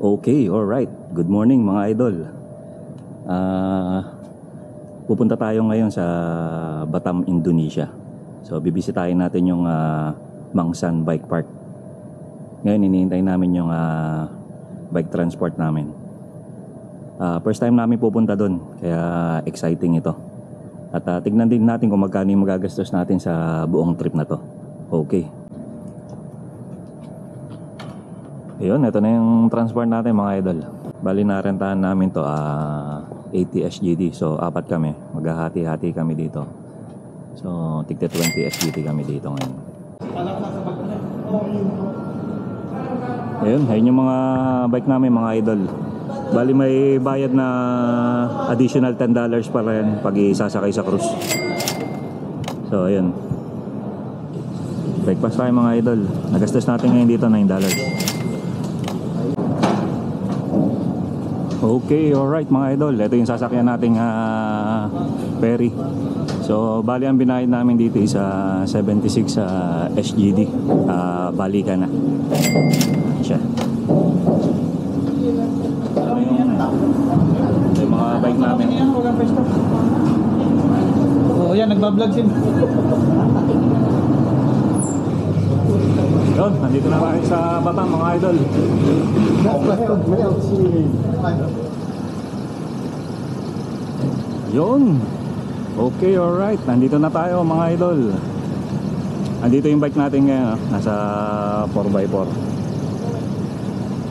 Okay, alright. Good morning mga idol. Pupunta tayo ngayon sa Batam, Indonesia. So bibisitahin natin yung Mangsan Bike Park. Ngayon iniintay namin yung bike transport namin. First time namin pupunta doon, kaya exciting ito. At tignan din natin kung magkano yung magagastos natin sa buong trip na to. Okay. Ayun, ito na yung transport natin mga idol. Bali narentahan namin to 80 SGD. So apat kami, maghahati-hati kami dito. So tigta 20 SGD kami dito ngayon. Ayun yung mga bike namin mga idol. Bali may bayad na additional $10 pa rin pag isasakay sa cruise. So ayun, breakfast tayo mga idol. Nagastos natin ngayon dito $9. Okay, alright mga idol. Ito yung sasakyan nating ferry. So bali ang binayad namin dito is 76 SGD. Balikan na siya. Ito yung mga bike namin. Oh, yan, nagbablog sin. Yun, nandito na tayo sa Batam mga idol. Yun. Okay, alright. Nandito na tayo mga idol. Nandito yung bike natin ngayon. Nasa 4x4.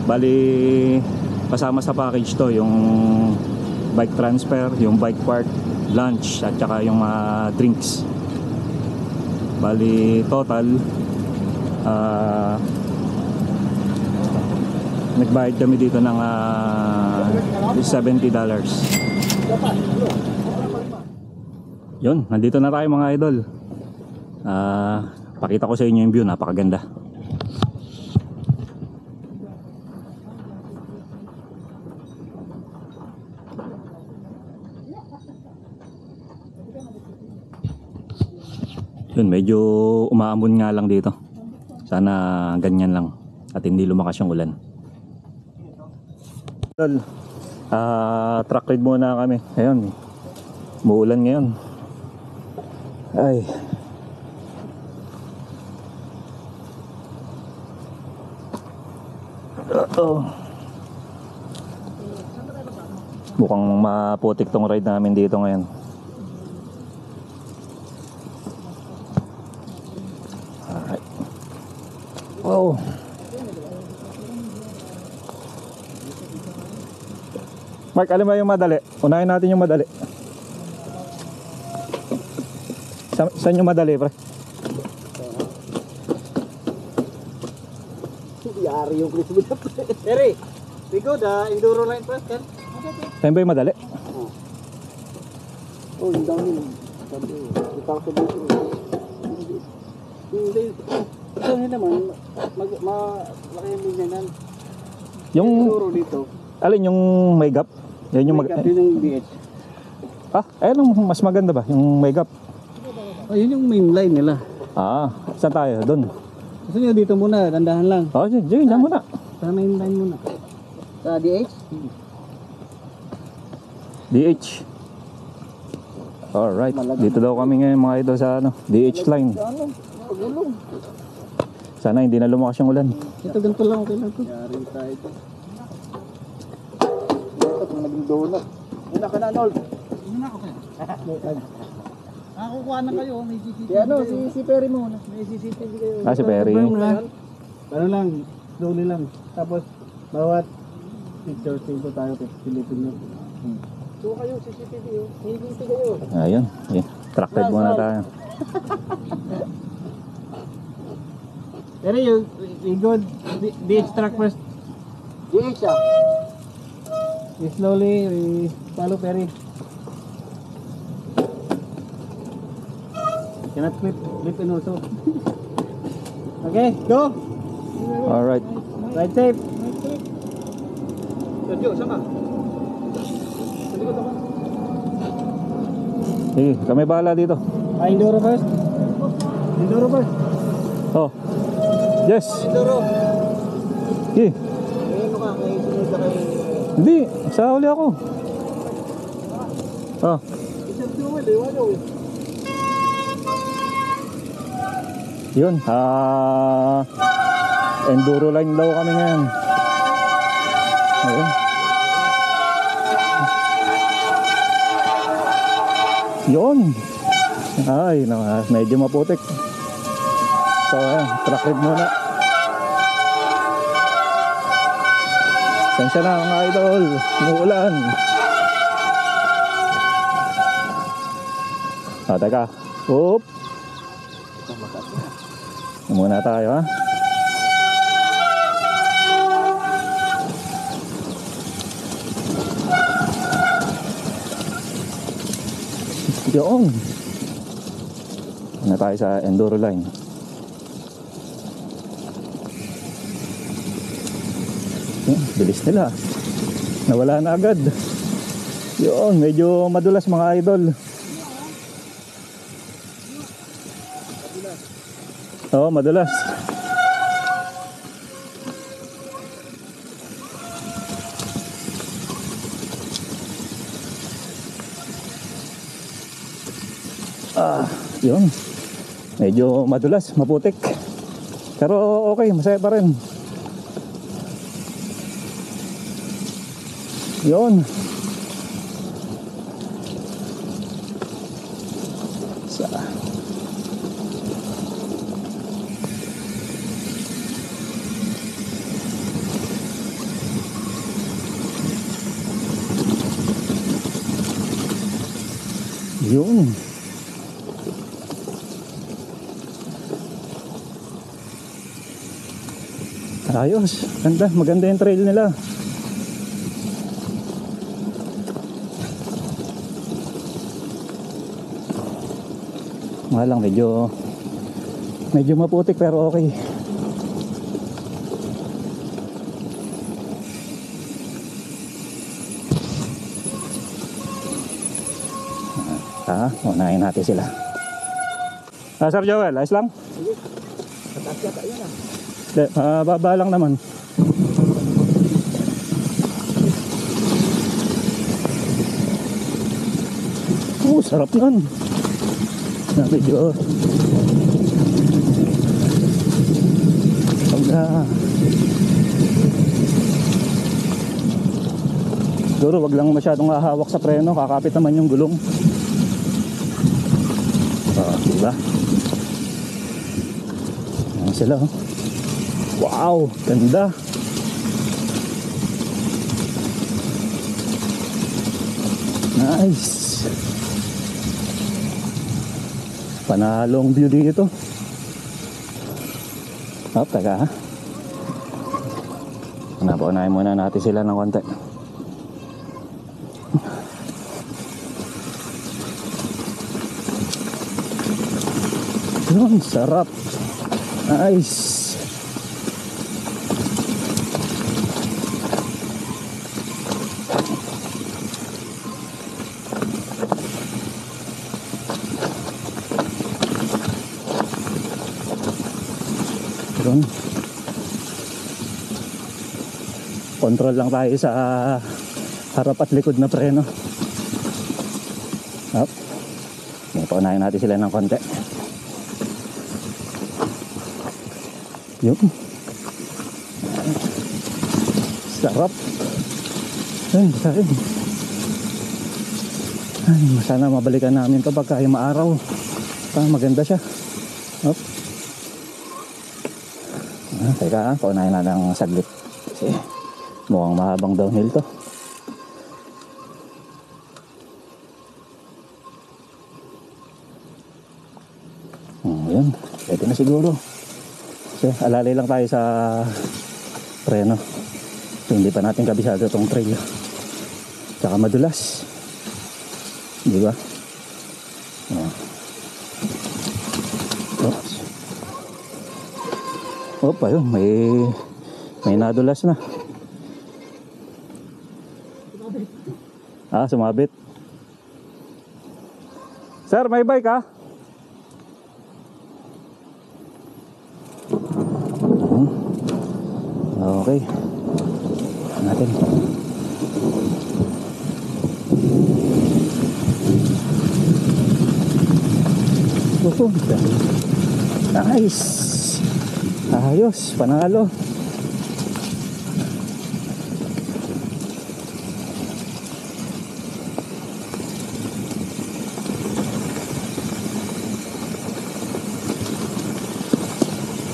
Bali, kasama sa package to yung bike transfer, yung bike park, lunch, at saka yung drinks. Bali, total nagbayad kami dito ng $70. Yun, nandito na tayo mga idol. Pakita ko sa inyo yung view, napakaganda. Yun, medyo umaambon nga lang dito. Sana ganyan lang at hindi lumakas yung ulan. Truck ride muna kami. Ayun, muulan ngayon. Ay. Mukhang maputik tong ride namin dito ngayon. Alright. Wow. Mark, alam mo yung madali? Unahin natin yung madali. Saan yung madali, pre? Yari yung Chris mo na pre. Eri, bigo da, enduro line first kan? Saan ba yung madali? Oh, yung downhill. Itaw sa dito. Hindi. Ito naman, malaki yung minyanan. Yung enduro dito. Alin yung may gap? Yan yung may gap yun yung BH. Ayun mas maganda ba? Yung may gap? Oh, yun yung main line nila. Saan tayo? Doon? Gusto nyo dito muna, dandahan lang. Diyan muna. Sa main line muna. Sa DH? DH. Alright. Dito daw kami ngayon mga idol sa DH line. Pagulong. Sana hindi na lumakas yung ulan. Ito ganito lang, okay lang ito. Yari tayo ito. Ito, naging donut. Una ka na, Arnold. Una ako kayo. Nakakukuha na kayo, may CCTV kayo. Si Perry muna. May CCTV kayo. Si Perry. Ano lang, slowly lang. Tapos, bawat picture tape tayo, silipin nyo. So kayo, CCTV yun. Hindi kayo. Ayun. Truck ride muna tayo. Pero we go DH track first. DH we slowly, we follow Perry. Cannot flip and also. Okay, go! Alright. Ride safe. Sergio, sama. Sige, kami bahala dito. Enduro first. Enduro first. Oh. Yes. Enduro. Sige. Eh, ka, may sunod na kayo. Hindi, sa huli ako. Oh, Isang fuel eh, walo eh. yun. Enduro line daw kami ngayon. Ayun. Yun. Ay, medyo maputik. So, ayan, track ride muna. Sensya na mga idol, umuulan. Teka. Oop. Muna tayo ha. Yung. Na tayo sa enduro line. Bilis nila. Nawala na agad. Yun, medyo madulas mga idol. Oo, madulas. Yun. Medyo madulas, maputik. Pero okay, masaya pa rin. Yun. Yun. Ayos. Ganda. Maganda yung trail nila. Nga lang medyo maputik pero okay. Unahin natin sila. Sir Joel, ayos lang? Sige. Mataas yata yun ah. Hindi, baba lang naman. Sarap nun. Medyo siguro wag lang masyadong hahawak sa preno, kakapit naman yung gulong. Diba? Ayan sila oh. Wow, ganda. Nice. Panalong view dito. Teka ha. Unahin muna natin sila ng konti. Yun, sarap. Nice. Yun. Control lang tayo sa harap at likod na preno. Up. Paunahin natin sila ng konti. Yun. Sarap. Ayun, sarap. Ay, sana mabalikan namin ito pagka maaraw. Maganda siya. Up. Teka, paunahin na ng saglit. Kasi mukhang mahabang downhill to. Yun, pwede na siguro. So, alalay lang tayo sa preno. So, hindi pa natin kabisado itong trail. Tsaka madulas. Di ba? Oops. Opa, yun. May nadulas na. Sumabit. Sir, may bike ha? Okay. natin. Nice. Ayos, panalo.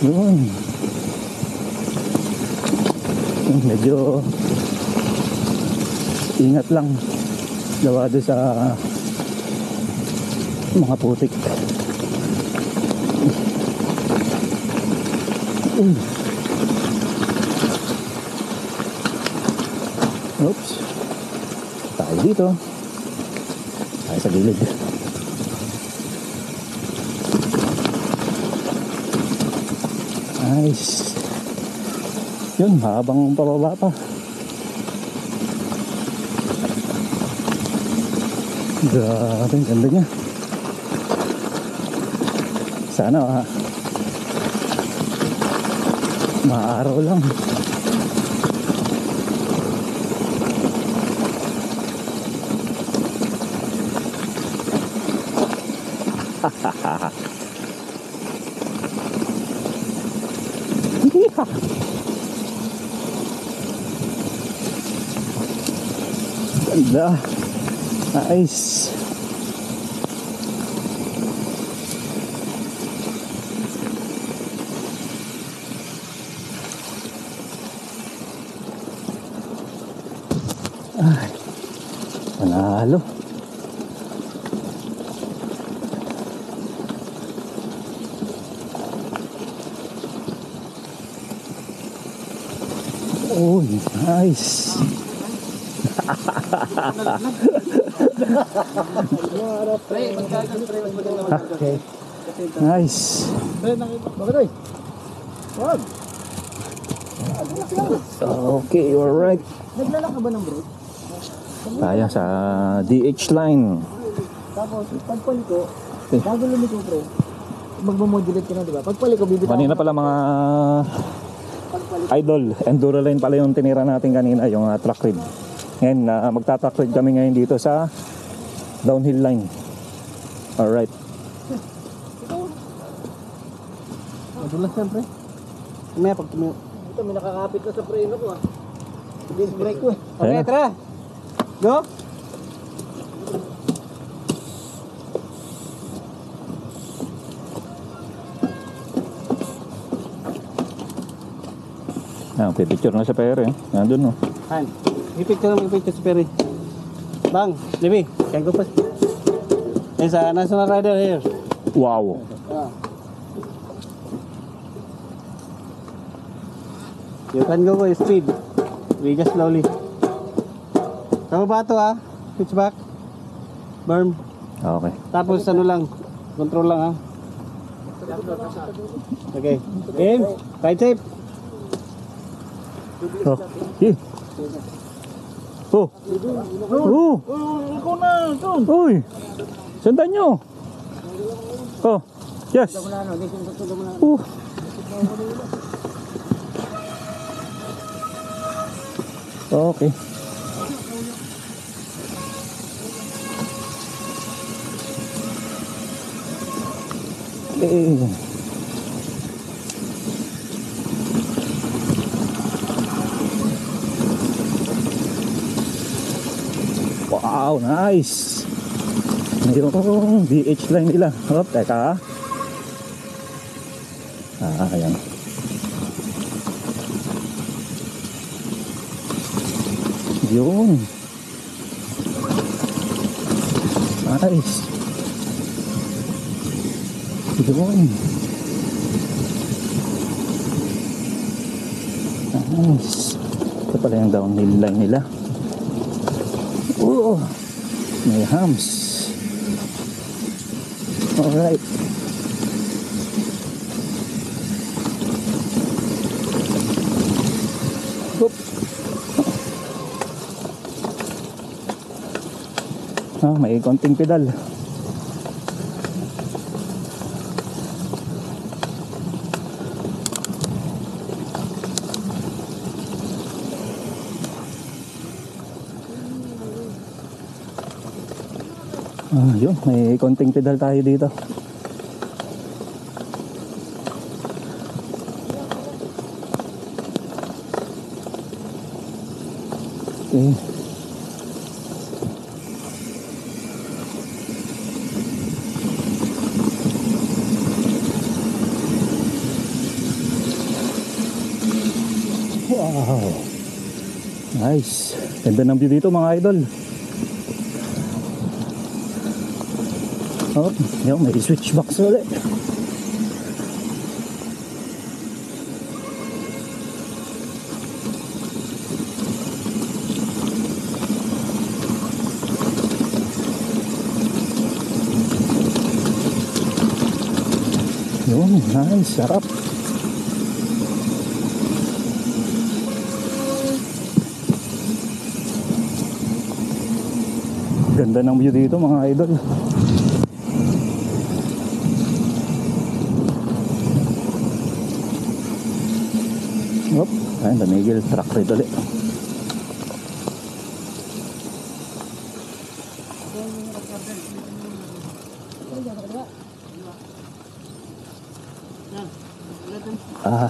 Yun. Medyo ingat lang gawa doon sa mga putik. Oops. Tayo dito. Tayo sa gilid. Nice. Yun, habang pababa pa. Grabe, ang ganda niya. Sana maaraw lang. Hahaha. Ganda. Nice. Ay, panalo. Oh, nice. Okay. Nice. Okay, you're right. Naglalak ka ba ng bro? Tayo sa DH line. Tapos, pagpaliko, bago lumiko pre, magmamodulate ka na, di ba? Pagpaliko, bibitaw. Kanina pala mga idol, enduro line pala yung tinira natin kanina, yung track ride. Ngayon, magta-track ride kami ngayon dito sa downhill line. Alright. Madulas yan pre. Kumaya pag tumiyo. Ito, may nakakapit na sa preno ko ah. Disc brake ko eh. Okay, Ayan na. tara. Go! Pipicture na sa pere. Nandun, no? Han, ipicture sa Perry. Bang, Levi, can go first. Yes, national rider here. Wow. You can go with speed. We just slowly. Sa baba to ah. Switch back. Berm. Okay. Tapos ano lang. Control lang ah. Okay. Game. Ride safe. Oh. Eh. Oh. Oh. Ikaw na. Ikaw. Uy. Sundan nyo. Oh. Yes. Okay. Wow, nice. Yung DH line nila. Oh, teka. Ayan. Yun. Nice. Yun. Nice. Ito pala yung downhill line nila. Oh, may hams. Alright. Oop. May konting pedal. Yun, may konting pedal tayo dito. Okay. Wow. Nice. Ganda ng view dito mga idol. Oh, yun, may switch box ulit. Yun, nice, sarap. Ganda ng view dito mga idol. Op, ayun, damigil, truck ride ulit.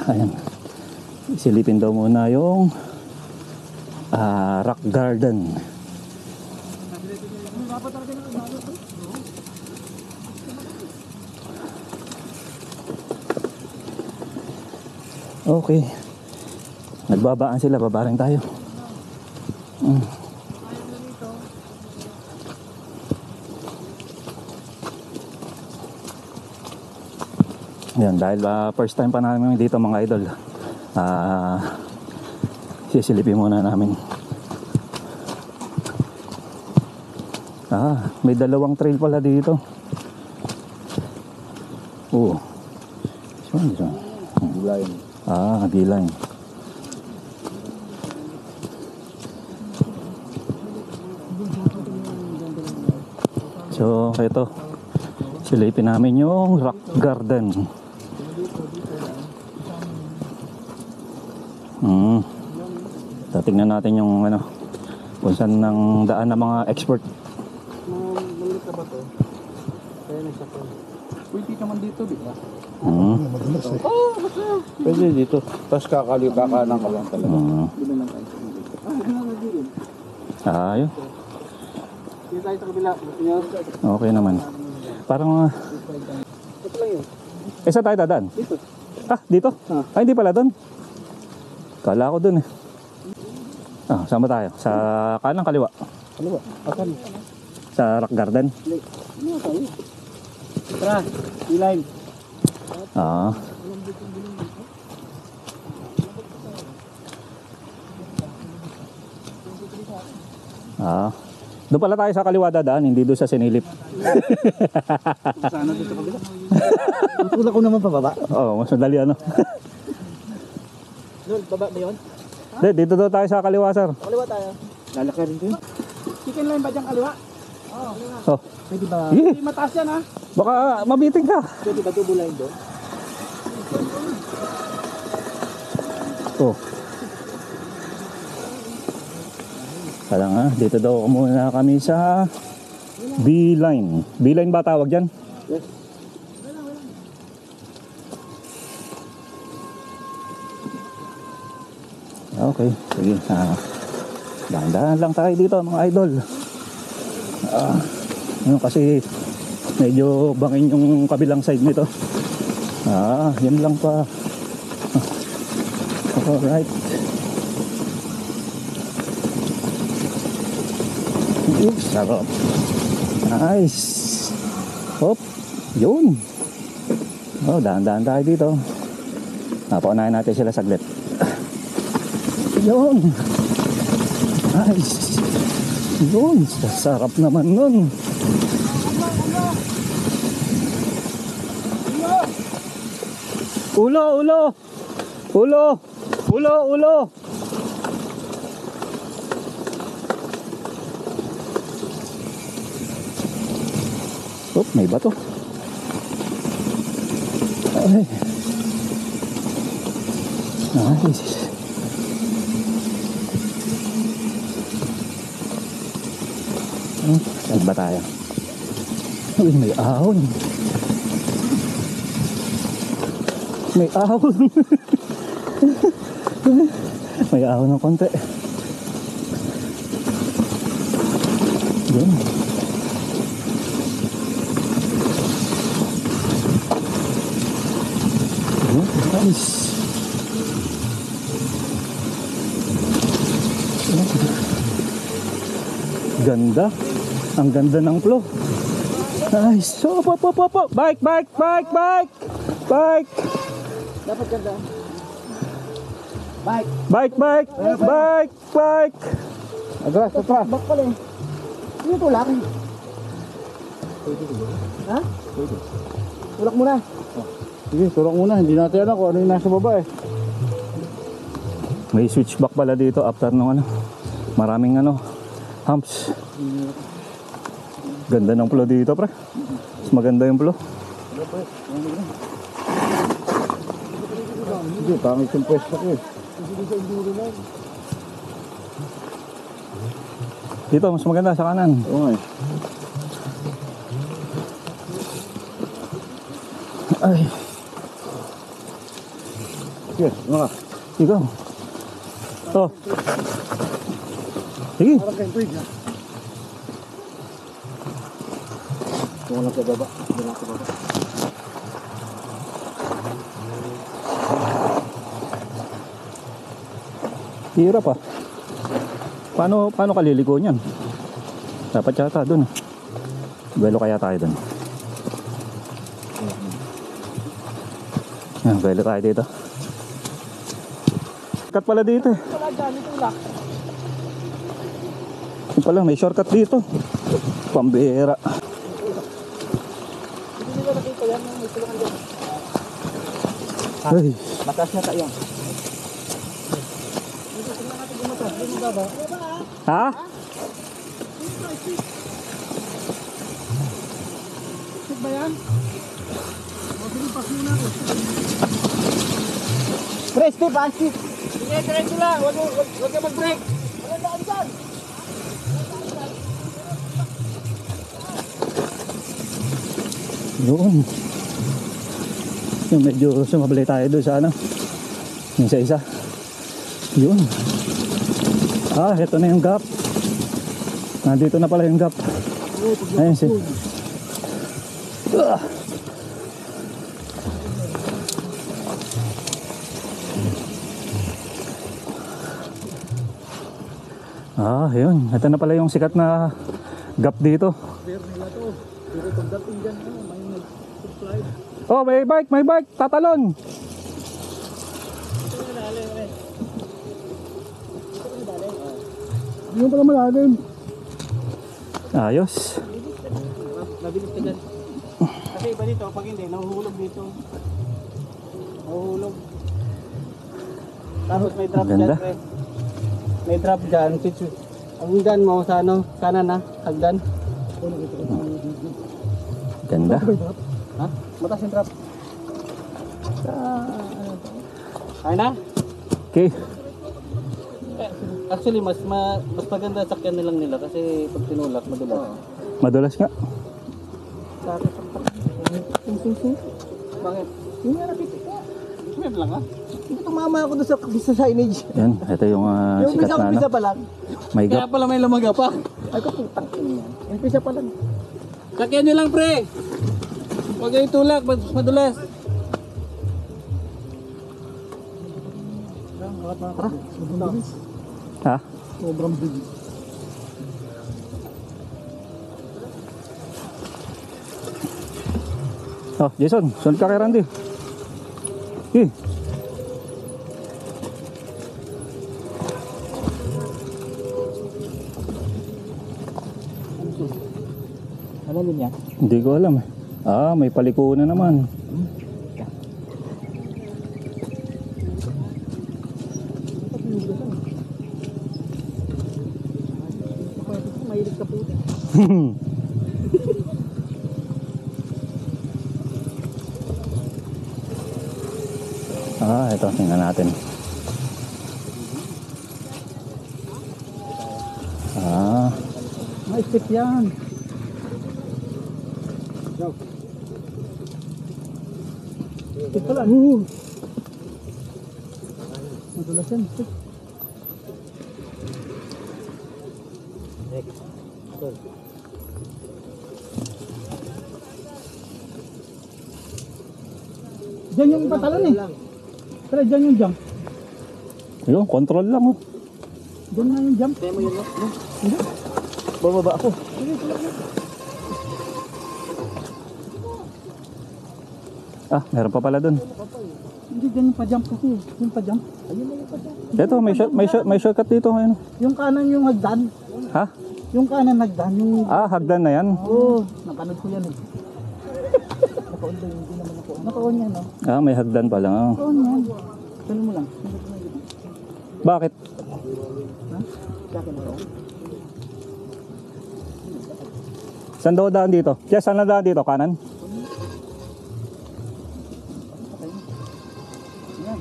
Ayan. Silipin daw muna yung rock garden. Okay. Nagbabaan sila, baba rin tayo. Yan, dahil first time pa namin dito mga idol. Sisilipin muna namin. May dalawang trail pala dito. Oh. Saan? Line. Beeline. So, ito. Silipin namin yung rock garden. Tingnan natin yung kung saan nang daan ng mga expert. Malit ka ba to? Kaya na siya ko. Pwede ka man dito, di ba? Pwede dito. Tapos kakanan ka lang talaga. Dito lang tayo. Ayun. Dito tayo sa kabila. Okay naman. Parang Ito lang yun. saan tayo dadaan? Dito. Dito? Hindi pala doon. Kala ko doon eh. Saan ba tayo? Sa kanan, kaliwa? Kaliwa. Akan. Sa rock garden? Ano tayo? Tara, line. Doon pala tayo sa kaliwa dadaan, hindi doon sa sinilip. Sana dito sa kabila. Tulak ko naman pababa. Oo, mas madali Doon, baba ba yun? Dito daw tayo sa kaliwa, sir. Kaliwa tayo. Lalaki rin din. Chicken line ba dyan kaliwa? Oh. Pwede ba? Yeah. Pwede mataas yan ha? Baka mabiting ka. Pwede ba double line doon? Oh. Kala nga, dito daw muna kami sa Beeline. Beeline ba tawag dyan? Yes. Okay, sige. Dahan-dahan lang tayo dito mga idol. Kasi medyo bangin yung kabilang side nito. Yan lang pa. Alright. Oops, sarap. Nice. Hop, yun. Dahan-dahan tayo dito. Paunahin natin sila saglit. Yun. Nice. Yun, sarap naman nun. Ulo. May bato. Ay. Nice. Saan ba tayo? Uy, may ahon. May ahon. May ahon ng konti. Yun. Yun, nice. Ganda. Ang ganda ng flow. Nice. So, po. Bike. Dapat ganda. Bike. Bike. Agras, pa. Bak pala eh. Ano tulak? Ha? Tulak muna. Sige, tulak muna. Hindi natin alam kung ano yung nasa baba eh. May switchback pala dito after nung ano. Maraming ano, humps. Ganda ng flow dito, pre. Mas maganda yung flow. Hindi, pangit yung pwesto ko eh. Dito, mas maganda sa kanan. Oo nga eh. Ay, Yes, ano ka? ikaw. Oh. Sige. Parang kayo tuwig ha? Kung lang sa baba. Kung lang sa baba. Hirap ah. Paano kaliliko niyan? Dapat yata dun. Belo kaya tayo dun. Belo tayo dito. Shortcut pala dito eh. Ito pala, may shortcut dito. Pambihira. Ay. Mataas na tayo. Ha? Sit ba yan? Mabilipas muna ako. Pre, step, step. Sige, diretso lang. Huwag ka mag-break. Ano daan dyan? Yun. Yung medyo sumabali tayo doon sa ano. Yung sa isa. Yun. Ito na yung gap. Nandito na pala yung gap. Ayun si. Yun. Ito na pala yung sikat na gap dito. Fair nila to. Pero pagdating dyan, may nag-subscribe. Oh, may bike. Tatalon. Hindi mo pala malalim. Ayos. Mabilis ka dyan. Kasi iba dito, pag hindi, nahuhulog dito. Nahuhulog. Tapos may drop Ganda. dyan, pre. May drop dyan. Ang hagdan mo sa ano, kanan na, hagdan. Ganda. Ha? Mataas yung drop. Ay na? Okay. Actually, mas maganda sakyan nilang nila kasi pag tinulak, madulas. Madulas nga. Bakit? Yung nga napitik ka. Smith lang ha? Hindi tumama ako doon sa signage. Yan. Ito yung Yung sikat na ano. umpisa pa lang. May Kaya gap. pala may lumaga pa. Ay ko putang ina yan. Umpisa pa lang. Sakyan nyo lang pre. Huwag kayo tulak, madulas. Ha? Sobrang bilis. Oh, Jason. Sunod ka kay Randy. Okay. Ano yun yan? Hindi ko alam eh. May paliko na naman. Mahilig ka puti. Ito. Tingnan natin. May step yan. Ito pala. Madulas yan. Diyan yung patalon eh. Pero diyan yung jump. Yun, control lang oh. Diyan na yung jump. Kaya mo yun, no? Hindi. Bababa ako. Ah, meron pa pala dun. Hindi, diyan yung pa-jump kasi. Yung pa-jump. Ayun na yung pa-jump. Ito, may shortcut dito ngayon. Yung kanan yung hagdan. Ha? Yung kanan hagdan. Yung... Ah, hagdan na yan. Oo, napanood ko yan eh. Naka-on ba yun? Hindi naman naka-on. Naka-on yan, no? Ah, may hagdan pa lang. Oh. Naka-on yan. Tanong mo lang. Bakit? Ha? Sa akin naka-on. Saan daw daan dito? Yes, saan na daan dito? Kanan? Yan.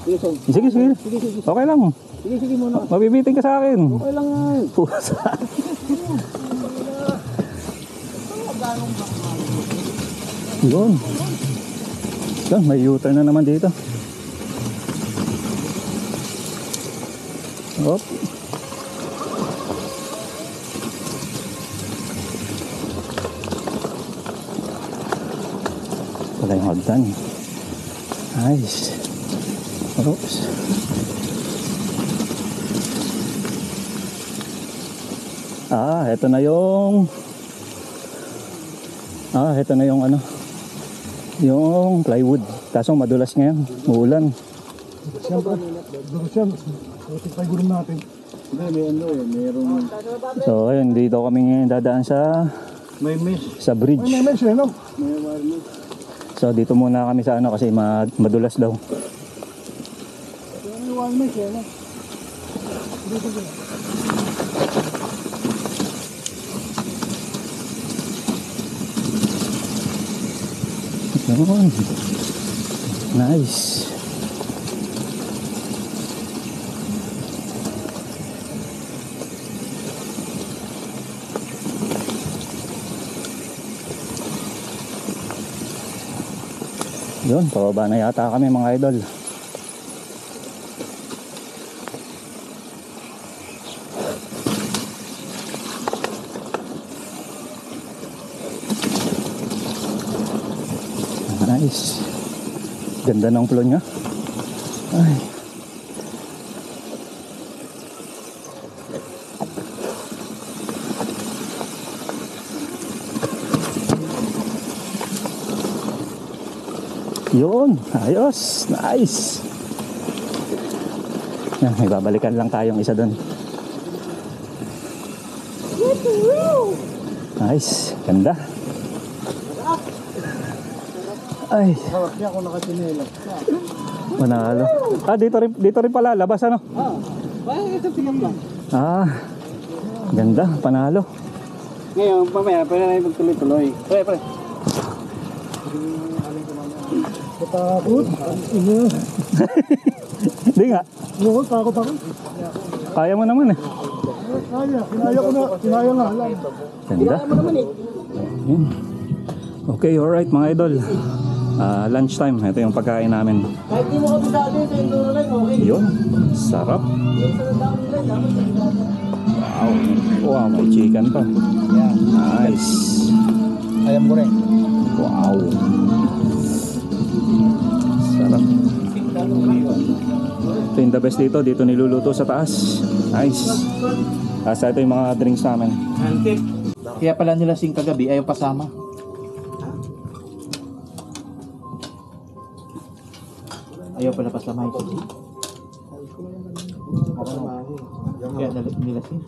Sige, Song. Sige, sige. Sige, sige. Okay lang. Sige, sige muna. Mabibiting ka sa akin. Okay lang yan. Pusa. Yun. Yun, may U-turn na naman dito. Op. Wala yung hagdan. Nice. Oops. Ah, ito na yung ano, yung plywood. Kaso madulas ngayon, uulan. Siyempre, dulas yan. Butik tayo gulong natin. Hindi, may ano eh, mayroong... So ayun, dito kami ngayon dadaan sa May mesh. sa bridge. May mesh eh, no? May wire mesh. So dito muna kami sa ano kasi madulas daw. May wire mesh eh, no? Dito ko. Yun. Nice. Yun, pababa na yata kami mga idol. Nice. Ganda ng flow niya. Ay. Yun, ayos, nice. Yan, may babalikan lang tayong isa doon. Nice, ganda. Ay, Harap niya kung nakatinela. manalo. Ah, dito rin pala, labas ano? Ah, bakit ito tingnan lang? Ah, ganda, panalo. Ngayon, pamaya, pwede na yung magtuloy-tuloy. Pre. Takot? Hindi nga, Oo, takot ako. kaya mo naman eh. Kinaya ko na. Kinaya nga lang. Ganda. Yun. Okay, alright mga idol. Lunch time, ito yung pagkain namin. Kahit di mo kabisado sa Enduro Line, okay. Yun, sarap. Yung sa down line, dapat sa kabisado. Wow, wow, may chicken pa. Yan. Nice. Ayam goreng. Wow. Sarap. Ito yung the best dito niluluto sa taas. Nice. Tapos ito yung mga drinks namin. Kaya pala nila sing kagabi ayaw pasama. Ayaw pala pasama ito. Kaya nila sing.